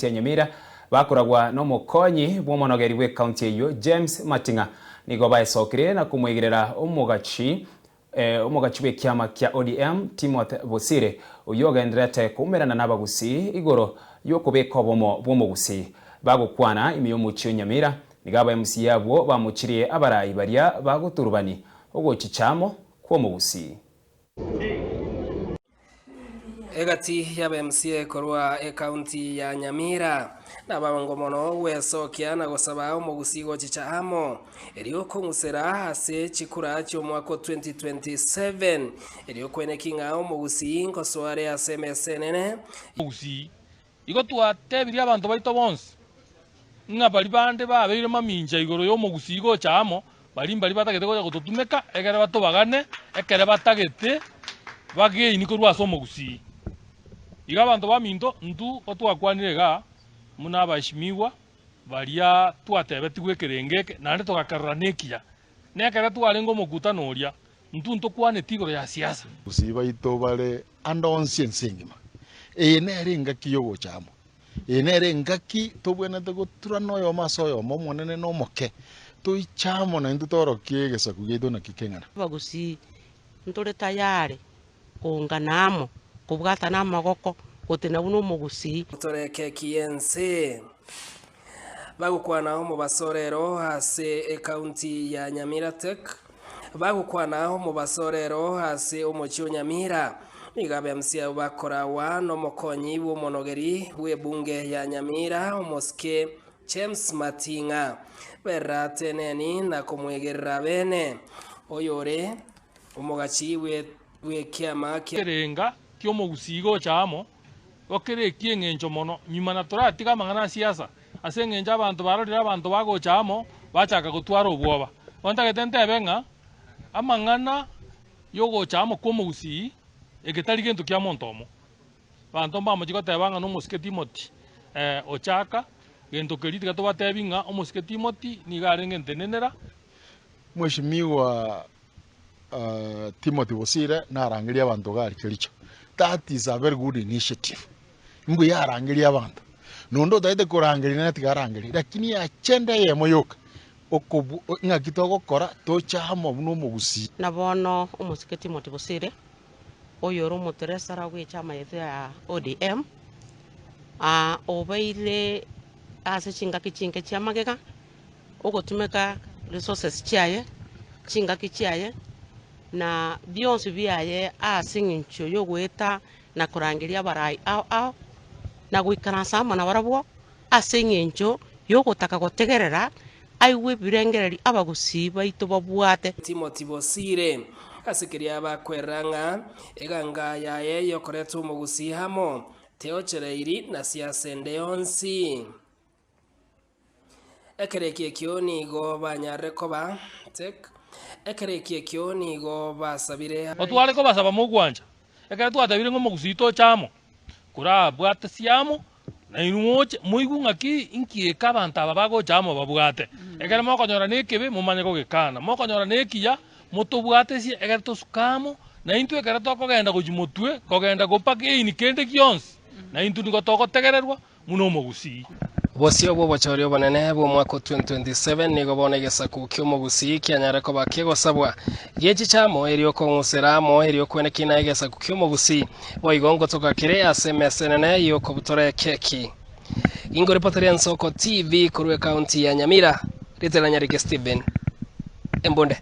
ya Nyamira bakoragwa no mukonyi bw'omonogeri bwe county eyo James Matinga nigo baesokire na kumwigirira umugachi bwe kiama kya ODM Timothy Bosire uyogenderete kumerana n'abagusi igoro yokubeka obomo bw'omugusi bagukwana imiyomuchi ya Nyamira nigaba MC yabo bamuchiriye abarayi baria baguturubani ogochichamo kw'omugusi egati ya MCA korwa county ya Nyamira nabango mono wesokia na gosaba omugusigo chichamo erioko musera ase chikura cyo mwako 2027 erioko enekinga omugusi nkosware ase mesenene omugusi igo twatebiria abantu baito bonse nga bali bande babeire maminja igoro yo omugusi igo chamo bali batagete ko gututumeka egere batobagane ekere batagete bageini ko rwaso omugusi iga abantu baminto ntu otwakwanirega muna bashimiwa baria twatebeti gwekerengeke nande togakarranekia nekera twarengo mokutano oria ntu kwane tigoro ya siasa usiba ito bale andonse nsengima nere ngaki yogo chamo nere ngaki tobwenete guturano yo maso yo monene no moke toichamo na ntu torokie gesaku geito na kikengana bagusi ntore tayari kunganamo kubwata namagoko gutena buno mugusi toreke kiense bagukwana mu basorero hase county ya Nyamira Tech bagukwana mu basorero hase umuchi Nyamira nigabe MC bakora wano mokonyi wo monogeri we bunge ya Nyamira omoske James Matinga berateneni na kumwegerera bene oyore umugachi we kiama kerenga kyo mugusigo chamo okere kiengencho mono nyuma na toratiga mangana siasa asengenja abantu barorira abantu bago chamo bachaka gutwara obwoba onta getente benga amangana yogo chamo ko mugusi egetari gento kya montomo bantu mbamo chigotebanga no muske Timothy ochaka gento keriti gato batebinga omuske Timothy ni garengente nenera Mheshimiwa Timothy Bosire narangiria abantu gari kiricho. That is a very good initiative. Mbu yarangiria abantu. Nondo taite kurangiria na tigarangiria. Lakini achenda ye moyoka. Okobu ngakitogo kora tochamo buno mugusi. Nabono omusike Timothy Bosire oyoro muteresara gwe chama yetu ya ODM. Obeile ase chingaki chinke chamageka. Ogotumeka resources chiaye. Chingaki chiaye. Na bionse biaye asingincho yogweta na kurangiria barai au na gwikaransa na barabwo asingincho yogotaka gotegerera aiwe birengereri abagusi baito babwate Timothy Bosire asikiria bakweranga eganga yaye yokoretu umugusi hamo teochereiri na siasa ndeyonsi ekereki kioni go banyarekoba tek ekereki kioni go basabire otwale ko basaba mugwanja ekere twatabire ngo mugusito chamo kura bwate siamo na inuoche muigunga ki inkieka abantu ababago chamo babwate ekere mokonyora nekebe mumanye ko gekana mokonyora nekiya mutubwate si ekere tosukamo na intu ekere tokogenda kujimotwe kogenda gopake ini kende kionsi na intu nigotoko tegererwa muno mugusi bosio bwo bochorio banene bwo mwaka 2027 nigo bonegesa ku kyomugusi kyanyareko bakegosabwa yechi chamo erioko nguseramo erioko enekina egesa ku kyomugusi boigongo toka kire asemesenene yoko butore keki ingo reporter Soko TV kurwe county ya Nyamira Ritela Nyarike Steven Embonde.